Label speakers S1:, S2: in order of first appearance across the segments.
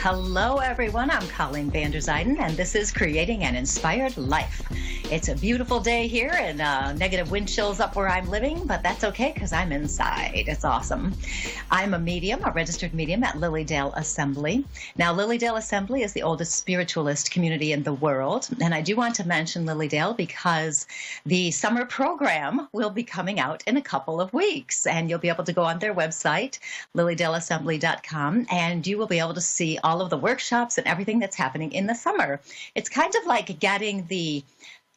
S1: Hello, everyone. I'm Colleen Vanderzyden, and this is Creating an Inspired Life. It's a beautiful day here and negative wind chills up where I'm living, but that's okay because I'm inside. It's awesome. I'm a medium, a registered medium at Lilydale Assembly. Now, Lilydale Assembly is the oldest spiritualist community in the world, and I do want to mention Lilydale because the summer program will be coming out in a couple of weeks, and you'll be able to go on their website, lilydaleassembly.com, and you will be able to see all of the workshops and everything that's happening in the summer. It's kind of like getting the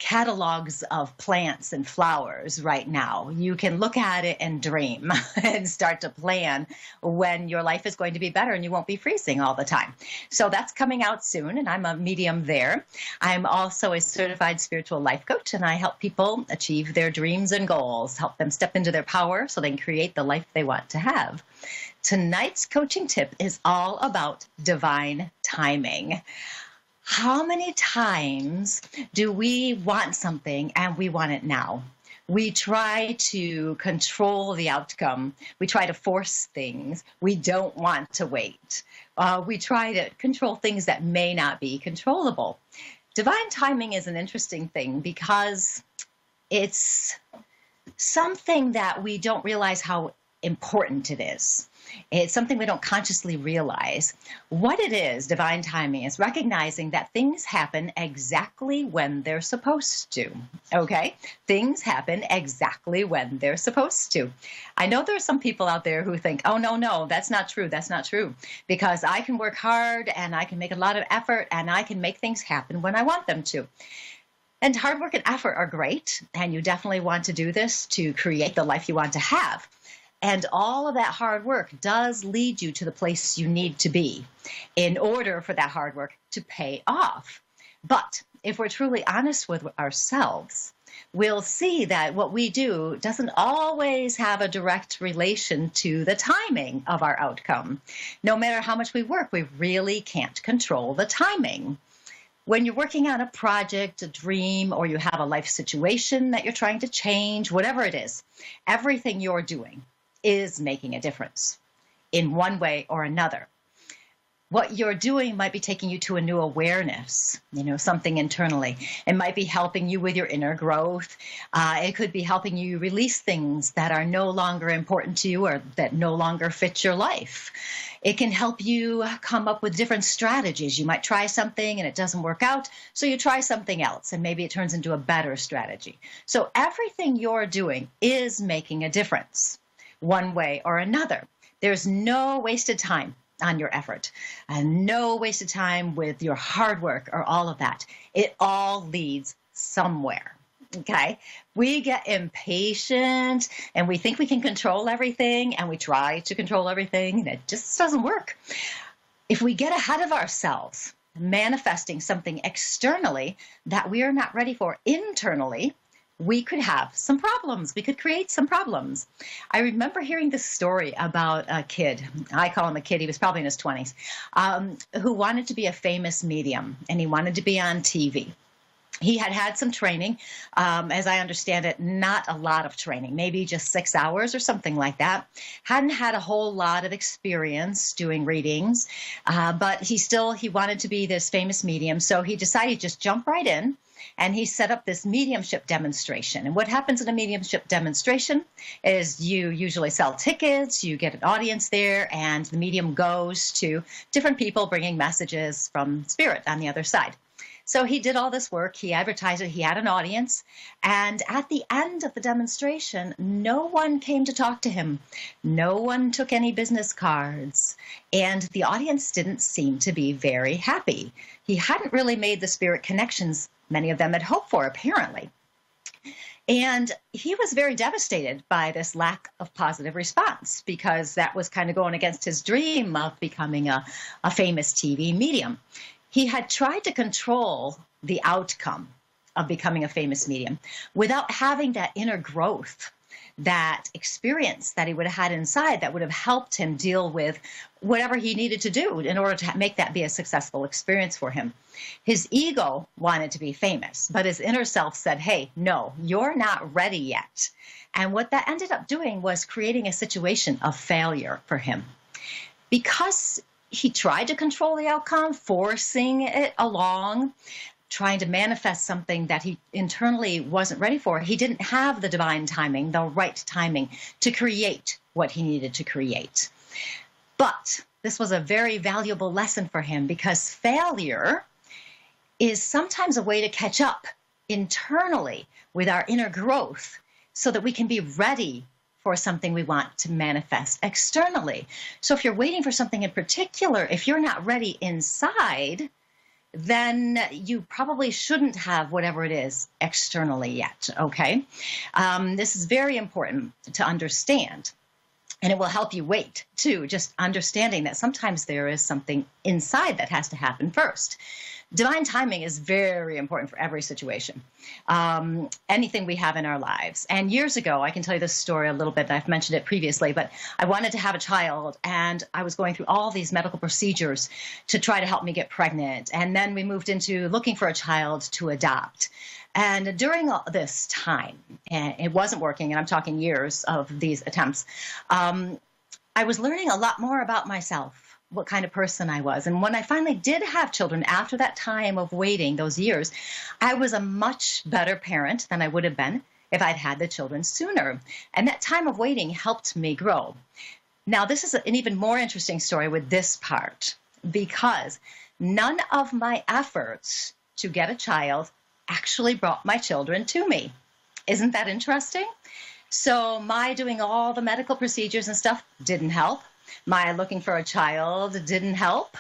S1: catalogs of plants and flowers right now. You can look at it and dream and start to plan when your life is going to be better and you won't be freezing all the time. So that's coming out soon, and I'm a medium there. I'm also a certified spiritual life coach, and I help people achieve their dreams and goals, help them step into their power so they can create the life they want to have. Tonight's coaching tip is all about divine timing. How many times do we want something and we want it now? We try to control the outcome. We try to force things. We don't want to wait. We try to control things that may not be controllable. Divine timing is an interesting thing because it's something that we don't realize how important it is. It's something we don't consciously realize. What it is, divine timing, is recognizing that things happen exactly when they're supposed to. Okay? Things happen exactly when they're supposed to. I know there are some people out there who think, oh, no, that's not true. That's not true. Because I can work hard and I can make a lot of effort and I can make things happen when I want them to. And hard work and effort are great. And you definitely want to do this to create the life you want to have. And all of that hard work does lead you to the place you need to be in order for that hard work to pay off. But if we're truly honest with ourselves, we'll see that what we do doesn't always have a direct relation to the timing of our outcome. No matter how much we work, we really can't control the timing. When you're working on a project, a dream, or you have a life situation that you're trying to change, whatever it is, everything you're doing is making a difference in one way or another. What you're doing might be taking you to a new awareness, something internally. It might be helping you with your inner growth. It could be helping you release things that are no longer important to you or that no longer fit your life. It can help you come up with different strategies. You might try something and it doesn't work out, so you try something else and maybe it turns into a better strategy. So everything you're doing is making a difference, one way or another. There's no wasted time on your effort and no wasted time with your hard work or all of that. It all leads somewhere. Okay. We get impatient and we think we can control everything and we try to control everything and it just doesn't work. If we get ahead of ourselves, manifesting something externally that we are not ready for internally, we could have some problems. We could create some problems. I remember hearing this story about a kid. I call him a kid. He was probably in his 20s, who wanted to be a famous medium, and he wanted to be on TV. He had had some training, as I understand it, not a lot of training, maybe just 6 hours or something like that. Hadn't had a whole lot of experience doing readings, but he wanted to be this famous medium, so he decided to just jump right in. And he set up this mediumship demonstration. And what happens in a mediumship demonstration is you usually sell tickets, you get an audience there, and the medium goes to different people bringing messages from spirit on the other side. So he did all this work. He advertised it. He had an audience. And at the end of the demonstration, no one came to talk to him. No one took any business cards. And the audience didn't seem to be very happy. He hadn't really made the spirit connections many of them had hoped for, apparently. And he was very devastated by this lack of positive response because that was kind of going against his dream of becoming a famous TV medium. He had tried to control the outcome of becoming a famous medium without having that inner growth, that experience that he would have had inside that would have helped him deal with whatever he needed to do in order to make that be a successful experience for him. His ego wanted to be famous, but his inner self said, hey, no, you're not ready yet. And what that ended up doing was creating a situation of failure for him. Because he tried to control the outcome, forcing it along, trying to manifest something that he internally wasn't ready for. He didn't have the divine timing, the right timing to create what he needed to create. But this was a very valuable lesson for him, because failure is sometimes a way to catch up internally with our inner growth so that we can be ready for something we want to manifest externally. So if you're waiting for something in particular, if you're not ready inside, then you probably shouldn't have whatever it is externally yet, okay? This is very important to understand. And it will help you wait, too, just understanding that sometimes there is something inside that has to happen first. Divine timing is very important for every situation, anything we have in our lives. And years ago, I can tell you this story a little bit, I've mentioned it previously, but I wanted to have a child, and I was going through all these medical procedures to try to help me get pregnant. And then we moved into looking for a child to adopt. And during all this time, and it wasn't working, and I'm talking years of these attempts, I was learning a lot more about myself, what kind of person I was. And when I finally did have children, after that time of waiting, those years, I was a much better parent than I would have been if I'd had the children sooner. And that time of waiting helped me grow. Now, this is an even more interesting story with this part, because none of my efforts to get a child actually brought my children to me. Isn't that interesting? So my doing all the medical procedures and stuff didn't help. My looking for a child didn't help.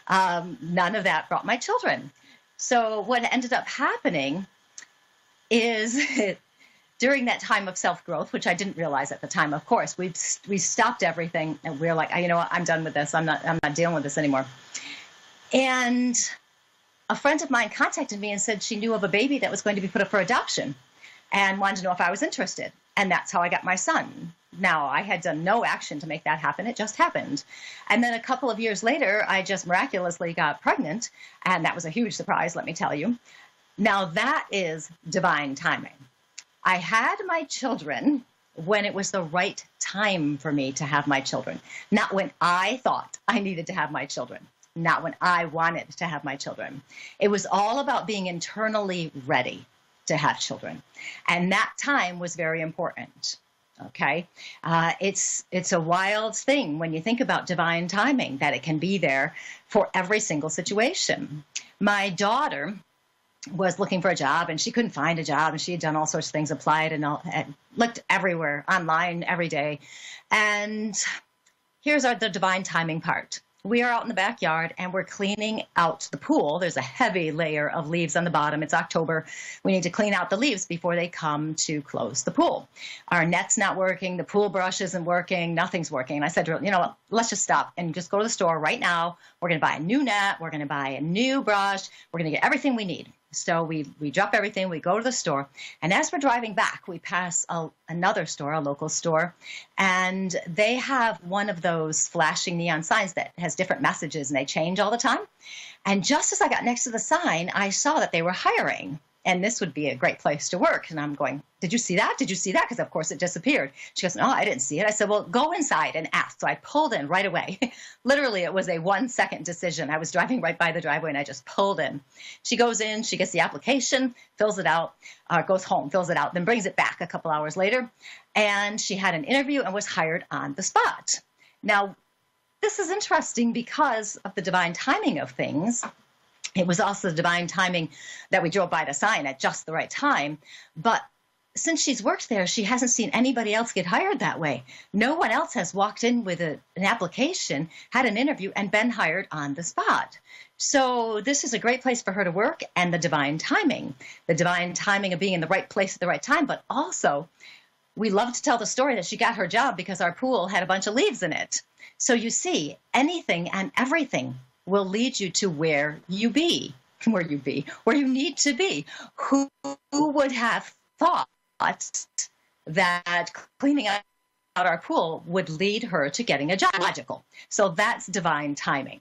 S1: None of that brought my children. So what ended up happening is during that time of self-growth, which I didn't realize at the time, of course, we stopped everything, and we were like, you know what, I'm done with this. I'm not dealing with this anymore. And a friend of mine contacted me and said she knew of a baby that was going to be put up for adoption and wanted to know if I was interested. And that's how I got my son. Now, I had done no action to make that happen. It just happened. And then a couple of years later, I just miraculously got pregnant. And that was a huge surprise, let me tell you. Now, that is divine timing. I had my children when it was the right time for me to have my children, not when I thought I needed to have my children, not when I wanted to have my children. It was all about being internally ready to have children. And that time was very important. Okay. It's a wild thing when you think about divine timing, that it can be there for every single situation. My daughter was looking for a job, and she couldn't find a job, and she had done all sorts of things, applied and looked everywhere online every day. And here's the divine timing part. We are out in the backyard, and we're cleaning out the pool. There's a heavy layer of leaves on the bottom. It's October. We need to clean out the leaves before they come to close the pool. Our net's not working. The pool brush isn't working. Nothing's working. And I said to her, you know what, let's just stop and just go to the store right now. We're going to buy a new net. We're going to buy a new brush. We're going to get everything we need. So we drop everything, we go to the store, and as we're driving back, we pass another store, a local store, and they have one of those flashing neon signs that has different messages, and they change all the time. And just as I got next to the sign, I saw that they were hiring, and this would be a great place to work. And I'm going, did you see that? Did you see that? Because, of course, it disappeared. She goes, no, I didn't see it. I said, well, go inside and ask. So I pulled in right away. Literally, it was a 1-second decision. I was driving right by the driveway, and I just pulled in. She goes in, she gets the application, fills it out, goes home, fills it out, then brings it back a couple hours later. And she had an interview and was hired on the spot. Now, this is interesting because of the divine timing of things. It was also the divine timing that we drove by the sign at just the right time. But since she's worked there, she hasn't seen anybody else get hired that way. No one else has walked in with an application, had an interview, and been hired on the spot. So this is a great place for her to work, and the divine timing of being in the right place at the right time. But also, we love to tell the story that she got her job because our pool had a bunch of leaves in it. So you see, anything and everything will lead you to where you need to be. Who would have thought that cleaning out our pool would lead her to getting a job? Logical. So that's divine timing.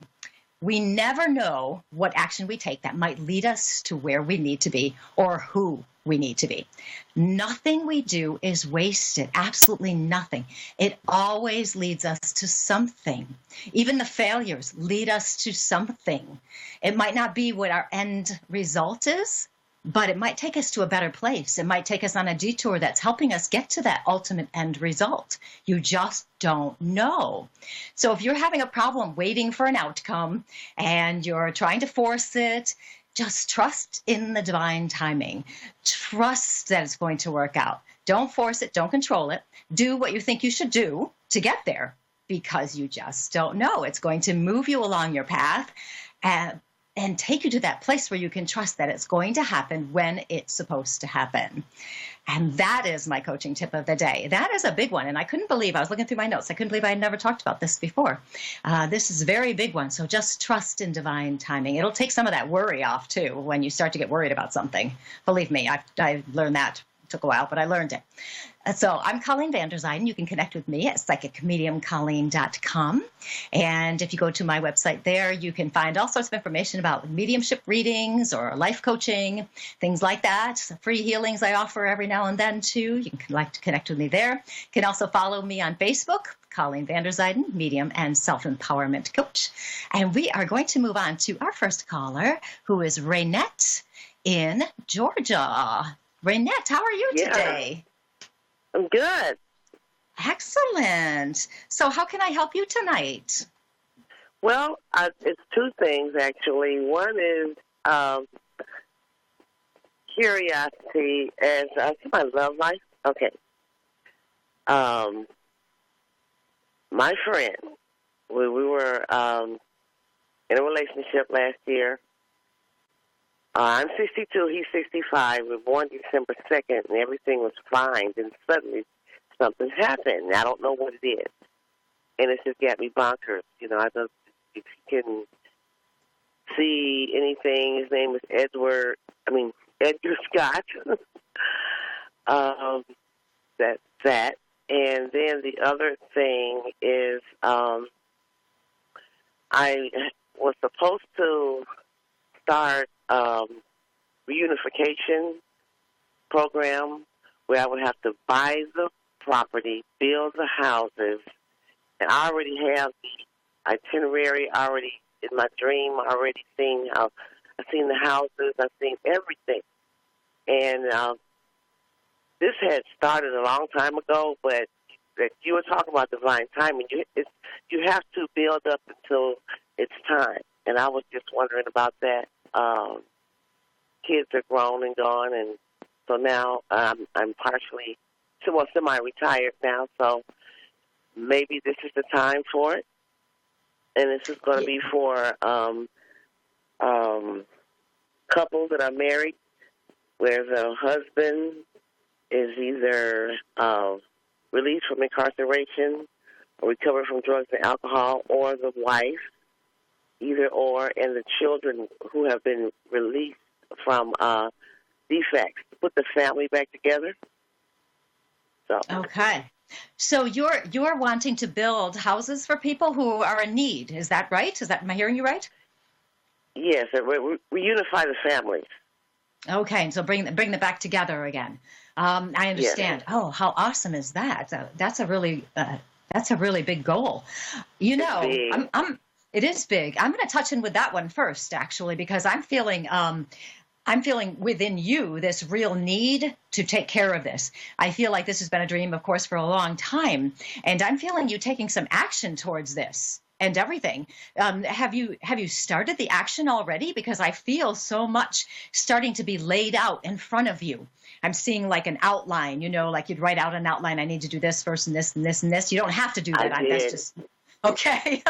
S1: We never know what action we take that might lead us to where we need to be or who we need to be. Nothing we do is wasted, absolutely nothing. It always leads us to something. Even the failures lead us to something. It might not be what our end result is, but it might take us to a better place. It might take us on a detour that's helping us get to that ultimate end result. You just don't know. So if you're having a problem waiting for an outcome and you're trying to force it, just trust in the divine timing. Trust that it's going to work out. Don't force it. Don't control it. Do what you think you should do to get there, because you just don't know. It's going to move you along your path and take you to that place where you can trust that it's going to happen when it's supposed to happen. And that is my coaching tip of the day. That is a big one. And I couldn't believe, I was looking through my notes, I couldn't believe I had never talked about this before. This is a very big one. So just trust in divine timing. It'll take some of that worry off too when you start to get worried about something. Believe me, I learned that. It took a while, but I learned it. So I'm Colleen Vanderzyden. You can connect with me at psychicmediumcolleen.com. And if you go to my website there, you can find all sorts of information about mediumship readings or life coaching, things like that. Free healings I offer every now and then too. You can connect with me there. You can also follow me on Facebook, Colleen Vanderzyden, medium and self-empowerment coach. And we are going to move on to our first caller, who is Raynette in Georgia. Raynette, how are you today?
S2: I'm good.
S1: Excellent. So how can I help you tonight?
S2: Well, it's two things, actually. One is curiosity as my love life. Okay. My friend, we were in a relationship last year. I'm 62, he's 65. We were born December 2nd, and everything was fine. Then suddenly something happened. I don't know what it is. And it's just got me bonkers. You know, I don't, if you can see anything, his name is Edgar Scott. That's that. And then the other thing is I was supposed to start reunification program where I would have to buy the property, build the houses, and I already have the itinerary already in my dream. I already seen I've seen the houses, I've seen everything. And this had started a long time ago, but that you were talking about divine timing. You have to build up until it's time. And I was just wondering about that. Kids are grown and gone, and so now I'm partially, semi-retired now, so maybe this is the time for it. And this is going to be for couples that are married, where the husband is either released from incarceration or recovered from drugs and alcohol, or the wife, either or, and the children who have been released from defects, to put the family back together. So
S1: okay, so you're wanting to build houses for people who are in need. Is that right? Am I hearing you right?
S2: Yes, reunify the families.
S1: Okay, and so bring them back together again. I understand. Yes. Oh, how awesome is that? That's a really big goal. You know, it is big. I'm going to touch in with that one first, actually, because I'm feeling within you this real need to take care of this. I feel like this has been a dream, of course, for a long time, and I'm feeling you taking some action towards this and everything. Have you started the action already? Because I feel so much starting to be laid out in front of you. I'm seeing like an outline, you know, like you'd write out an outline. I need to do this first and this and this and this. You don't have to do that. That's just okay.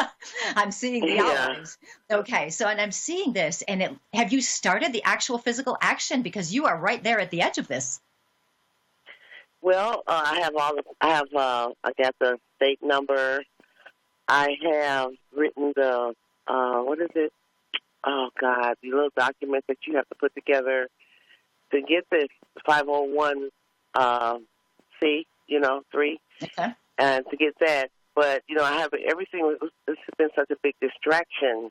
S1: I'm seeing the outlines. Okay, so and I'm seeing this, and have you started the actual physical action? Because you are right there at the edge of this.
S2: Well, I got the state number. I have written the what is it? Oh God, the little document that you have to put together to get this 501 C, 3,
S1: okay,
S2: and to get that. But, I have everything. This has been such a big distraction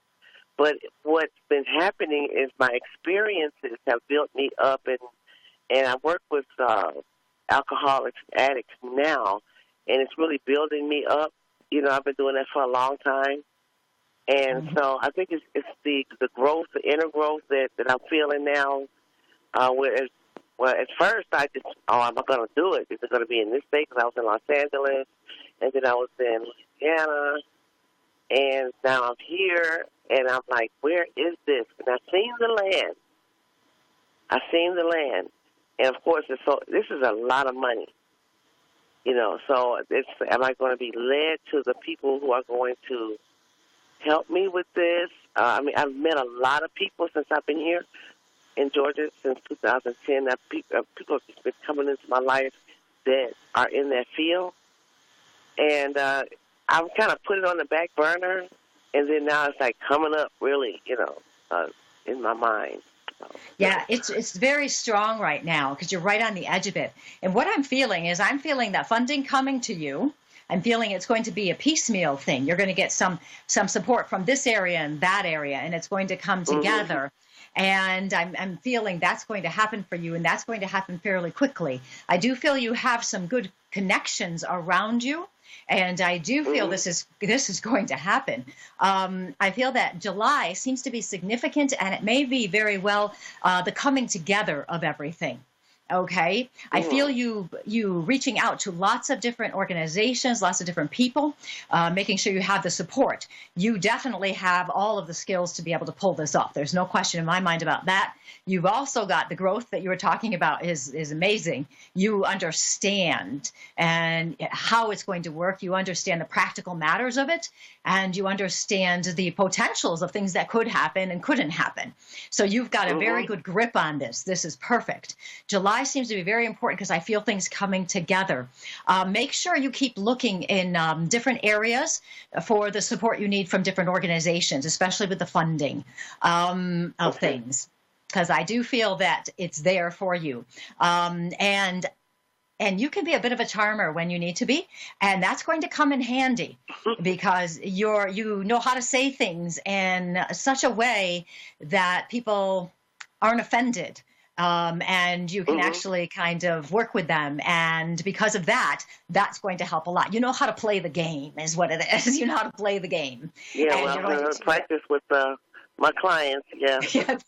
S2: But what's been happening is my experiences have built me up, and I work with alcoholics, addicts now, and it's really building me up. You know, I've been doing that for a long time. And so I think it's the growth, the inner growth that I'm feeling now. Well, at first I just, I'm not going to do it. Is it going to be in this state? Because I was in Los Angeles, and then I was in Louisiana, and now I'm here, and I'm like, where is this? And I've seen the land. And, of course, this is a lot of money. You know, so am I going to be led to the people who are going to help me with this? I mean, I've met a lot of people since I've been here in Georgia since 2010. People have just been coming into my life that are in that field. And I've kind of put it on the back burner, and then now it's like coming up really, in my mind.
S1: Yeah, it's very strong right now because you're right on the edge of it. And what I'm feeling is that funding coming to you. I'm feeling it's going to be a piecemeal thing. You're going to get some support from this area and that area, and it's going to come together. And I'm feeling that's going to happen for you, and that's going to happen fairly quickly. I do feel you have some good connections around you, and I do feel this is going to happen. I feel that July seems to be significant, and it may be very well the coming together of everything. Okay. I feel you reaching out to lots of different organizations, lots of different people, making sure you have the support. You definitely have all of the skills to be able to pull this off. There's no question in my mind about that. You've also got the growth that you were talking about is amazing. You understand and how it's going to work. You understand the practical matters of it, and you understand the potentials of things that could happen and couldn't happen. So you've got a very good grip on this. This is perfect. July seems to be very important because I feel things coming together. Make sure you keep looking in different areas for the support you need from different organizations, especially with the funding of things, because I do feel that it's there for you. And you can be a bit of a charmer when you need to be, and that's going to come in handy because you know how to say things in such a way that people aren't offended. And you can actually kind of work with them. And because of that, that's going to help a lot. You know how to play the game is what it is. You know how to play the game.
S2: Yeah, and well, I'm going to practice with my clients, yeah.
S1: Yeah,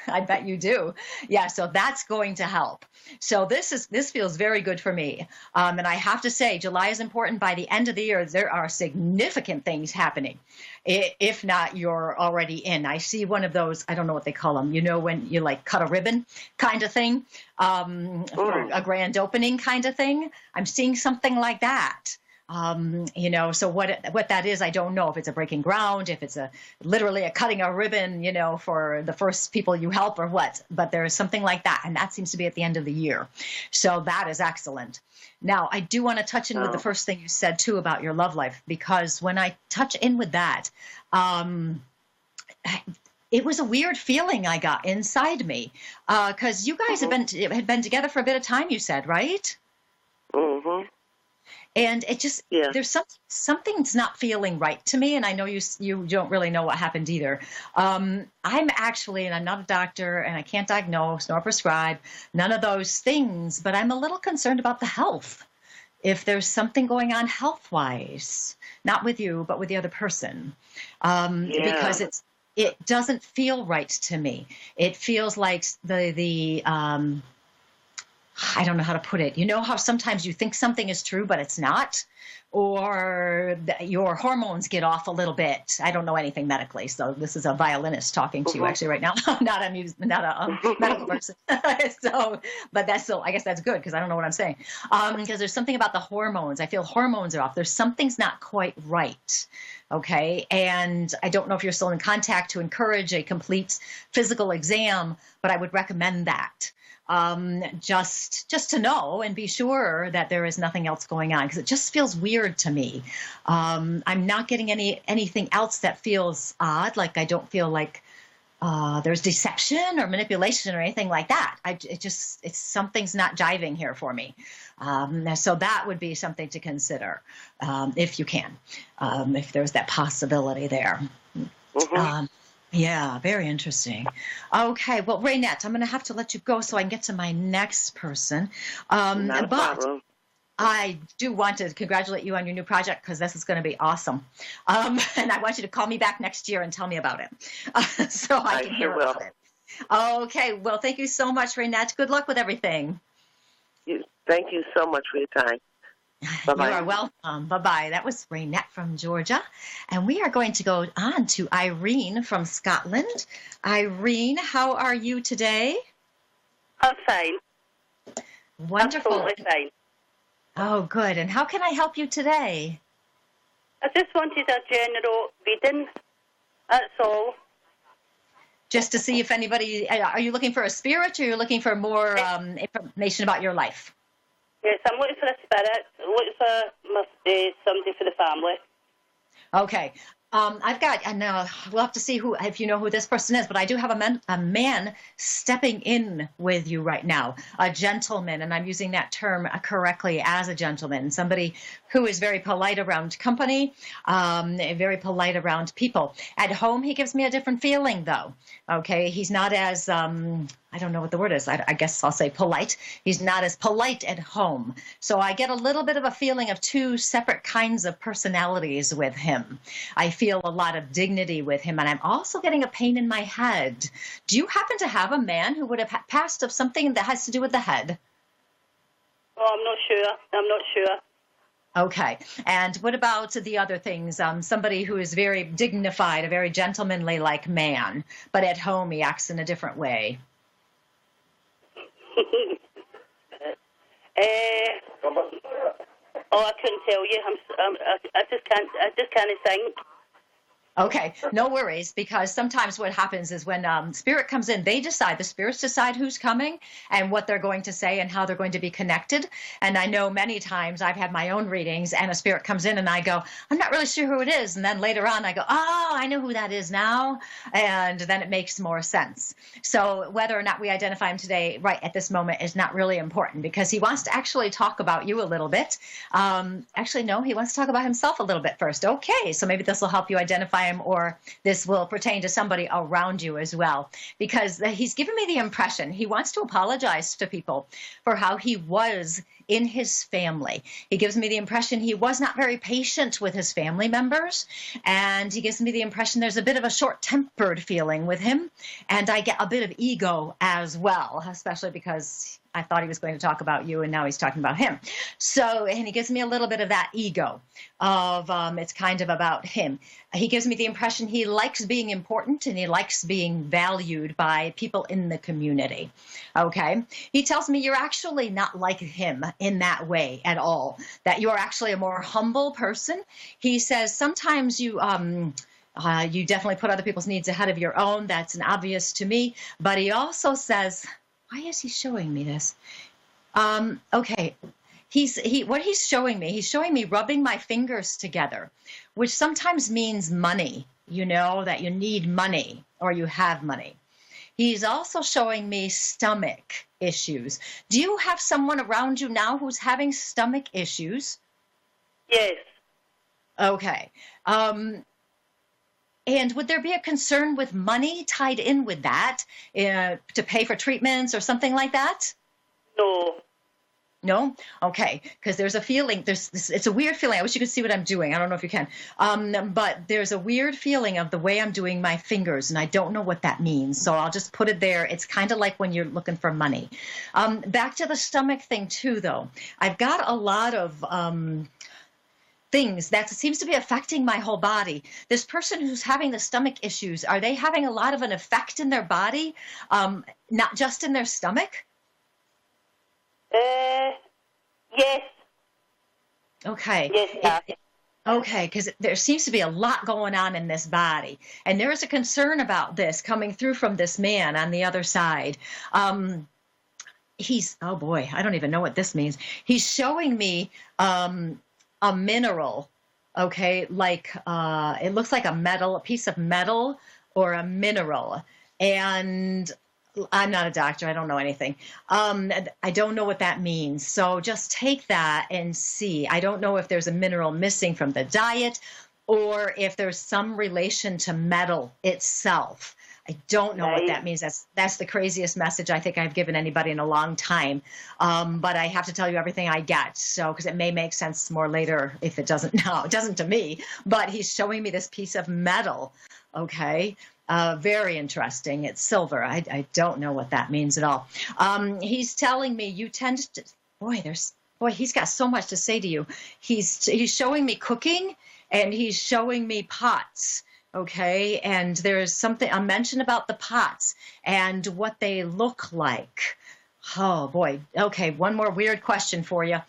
S1: I bet you do. Yeah, so that's going to help. So this feels very good for me. And I have to say, July is important. By the end of the year, there are significant things happening. If not, you're already in. I see one of those, I don't know what they call them, when you like cut a ribbon kind of thing, for a grand opening kind of thing. I'm seeing something like that. So what that is, I don't know if it's a breaking ground, if it's literally a cutting a ribbon, for the first people you help or what, but there is something like that. And that seems to be at the end of the year. So that is excellent. Now, I do want to touch in with the first thing you said too about your love life, because when I touch in with that, it was a weird feeling I got inside me, because you guys had been together for a bit of time, you said, right?
S2: Mm-hmm.
S1: And it just, there's something's not feeling right to me. And I know you don't really know what happened either. I'm actually, and I'm not a doctor, and I can't diagnose nor prescribe none of those things, but I'm a little concerned about the health. If there's something going on health-wise, not with you, but with the other person, because it doesn't feel right to me. It feels like the I don't know how to put it. You know how sometimes you think something is true, but it's not? Or your hormones get off a little bit. I don't know anything medically, so this is a violinist talking to you actually right now, not a medical person. But that's still, I guess that's good because I don't know what I'm saying. Because there's something about the hormones. I feel hormones are off. Something's not quite right. Okay. And I don't know if you're still in contact to encourage a complete physical exam, but I would recommend that. Just to know and be sure that there is nothing else going on, because it just feels weird to me. I'm not getting anything else that feels odd. Like I don't feel like there's deception or manipulation or anything like that. It's something's not jiving here for me. So that would be something to consider if you can, if there's that possibility there.
S2: Mm-hmm.
S1: Yeah, very interesting. Okay, well, Raynette, I'm going to have to let you go so I can get to my next person.
S2: Not a
S1: But
S2: problem.
S1: I do want to congratulate you on your new project because this is going to be awesome. And I want you to call me back next year and tell me about it so I can hear
S2: sure will.
S1: about it. Okay, well, thank you so much, Raynette. Good luck with everything.
S2: Thank you so much for your time. Bye-bye.
S1: You are welcome. Bye-bye. That was Raynette from Georgia. And we are going to go on to Irene from Scotland. Irene, how are you today?
S3: I'm fine.
S1: Wonderful.
S3: Absolutely fine.
S1: Oh, good. And how can I help you today?
S3: I just wanted a general reading. That's all.
S1: Just to see if anybody, are you looking for a spirit or you're looking for more information about your life?
S3: Yes, I'm looking for a spirit. I'm looking for somebody for the family.
S1: Okay. I've got, and now we'll have to see if you know who this person is, but I do have a man stepping in with you right now, a gentleman, and I'm using that term correctly as a gentleman, somebody who is very polite around company, very polite around people. At home, he gives me a different feeling, though. Okay, he's not as, I don't know what the word is. I guess I'll say polite. He's not as polite at home. So I get a little bit of a feeling of two separate kinds of personalities with him. I feel a lot of dignity with him, and I'm also getting a pain in my head. Do you happen to have a man who would have passed of something that has to do with the head?
S3: Oh, I'm not sure.
S1: Okay. And what about the other things? Somebody who is very dignified, a very gentlemanly-like man, but at home he acts in a different way.
S3: I couldn't tell you. I just can't think.
S1: Okay, no worries, because sometimes what happens is when spirit comes in, the spirits decide who's coming and what they're going to say and how they're going to be connected. And I know many times I've had my own readings and a spirit comes in and I go, I'm not really sure who it is. And then later on I go, oh, I know who that is now. And then it makes more sense. So whether or not we identify him today, right at this moment, is not really important because he wants to actually talk about you a little bit. Actually, no, he wants to talk about himself a little bit first. Okay, so maybe this will help you identify him, or this will pertain to somebody around you as well, because he's given me the impression he wants to apologize to people for how he was in his family. He gives me the impression he was not very patient with his family members, and he gives me the impression there's a bit of a short-tempered feeling with him, and I get a bit of ego as well, especially because I thought he was going to talk about you, and now he's talking about him. So, and he gives me a little bit of that ego of it's kind of about him. He gives me the impression he likes being important and he likes being valued by people in the community. Okay. He tells me you're actually not like him in that way at all, that you're actually a more humble person. He says sometimes you definitely put other people's needs ahead of your own. That's obvious to me. But he also says, why is he showing me this? Okay. What he's showing me rubbing my fingers together, which sometimes means money, that you need money or you have money. He's also showing me stomach issues. Do you have someone around you now who's having stomach issues?
S3: Yes.
S1: Okay. And would there be a concern with money tied in with that to pay for treatments or something like that?
S3: No.
S1: No? Okay. Because there's a feeling, it's a weird feeling. I wish you could see what I'm doing. I don't know if you can. But there's a weird feeling of the way I'm doing my fingers, and I don't know what that means. So I'll just put it there. It's kind of like when you're looking for money. Back to the stomach thing, too, though. I've got a lot of things that seems to be affecting my whole body. This person who's having the stomach issues, are they having a lot of an effect in their body, not just in their stomach?
S3: Yes.
S1: Okay.
S3: Yes, yeah.
S1: Okay, because there seems to be a lot going on in this body. And there is a concern about this coming through from this man on the other side. Oh boy, I don't even know what this means. He's showing me a mineral, okay, like it looks like a piece of metal or a mineral. And I'm not a doctor. I don't know anything. I don't know what that means. So just take that and see. I don't know if there's a mineral missing from the diet or if there's some relation to metal itself. I don't know what that means. That's the craziest message I think I've given anybody in a long time. But I have to tell you everything I get. So, because it may make sense more later if it doesn't now. It doesn't to me, but he's showing me this piece of metal. Okay. Very interesting. It's silver. I don't know what that means at all. He's telling me you tend to, he's got so much to say to you. He's showing me cooking and he's showing me pots. Okay, and there's something, a mention about the pots and what they look like. Oh, boy. Okay, one more weird question for you.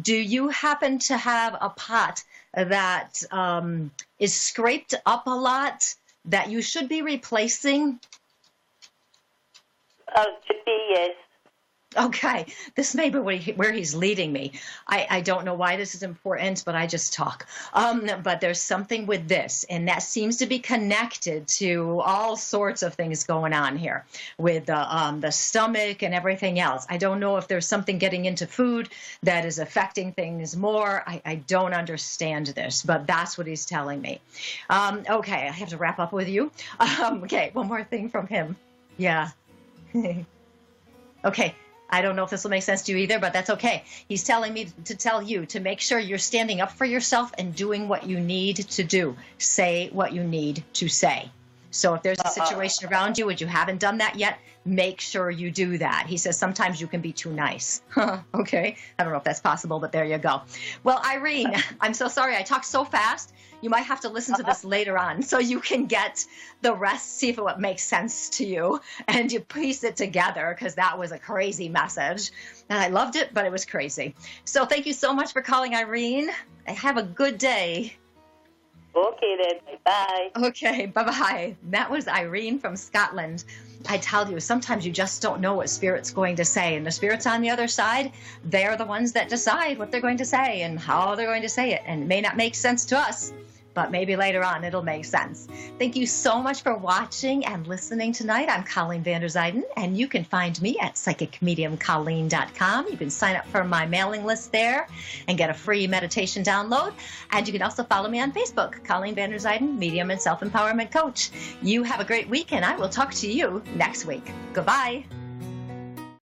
S1: Do you happen to have a pot that is scraped up a lot that you should be replacing?
S3: Should be, yes.
S1: Okay, this may be where he's leading me. I don't know why this is important, but I just talk. But there's something with this, and that seems to be connected to all sorts of things going on here with the stomach and everything else. I don't know if there's something getting into food that is affecting things more. I don't understand this, but that's what he's telling me. Okay, I have to wrap up with you. Okay, one more thing from him. Yeah. Okay. I don't know if this will make sense to you either, but that's okay. He's telling me to tell you to make sure you're standing up for yourself and doing what you need to do. Say what you need to say. So if there's a situation around you and you haven't done that yet, make sure you do that. He says sometimes you can be too nice. Okay. I don't know if that's possible, but there you go. Well, Irene, I'm so sorry. I talked so fast. You might have to listen to this later on so you can get the rest, see if it makes sense to you, and you piece it together because that was a crazy message. And I loved it, but it was crazy. So thank you so much for calling, Irene. Have a good day.
S3: Okay, then. Bye.
S1: Okay, bye-bye. That was Irene from Scotland. I tell you, sometimes you just don't know what Spirit's going to say. And the spirits on the other side, they're the ones that decide what they're going to say and how they're going to say it. And it may not make sense to us, but maybe later on it'll make sense. Thank you so much for watching and listening tonight. I'm Colleen Vanderzyden, and you can find me at psychicmediumcolleen.com. You can sign up for my mailing list there and get a free meditation download. And you can also follow me on Facebook, Colleen Vanderzyden, Medium and Self-Empowerment Coach. You have a great week, and I will talk to you next week. Goodbye.